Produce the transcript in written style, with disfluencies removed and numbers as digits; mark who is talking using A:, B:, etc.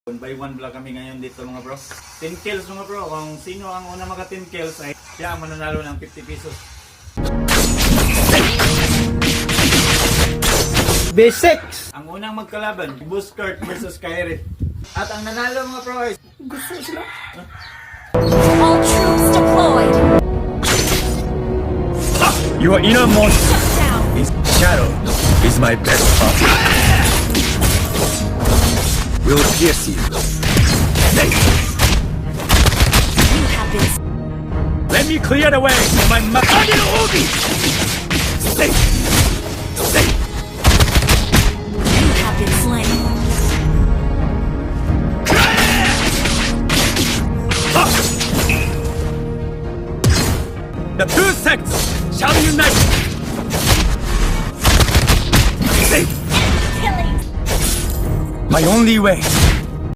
A: 1 by 1 vlog kami ngayon dito mga bro. 10 kills mga bro. Kung sino ang una maka 10 kills ay siya ang mananalo ng 50 pesos.
B: B6!
A: Ang unang magkalaban, Buskurt versus Kyrie. At ang nanalo mga bro ay
B: Gusto sila.
C: All troops deployed.
D: Your innermost
C: Shut down.
D: shadow is my best partner. Will pierce you. Stay.
C: You have been
D: Let me clear the way for my Makani no Ogi! Stay. Stay.
C: you have been slain.
D: The two sects shall unite. Stay.
C: Killing.
D: My only way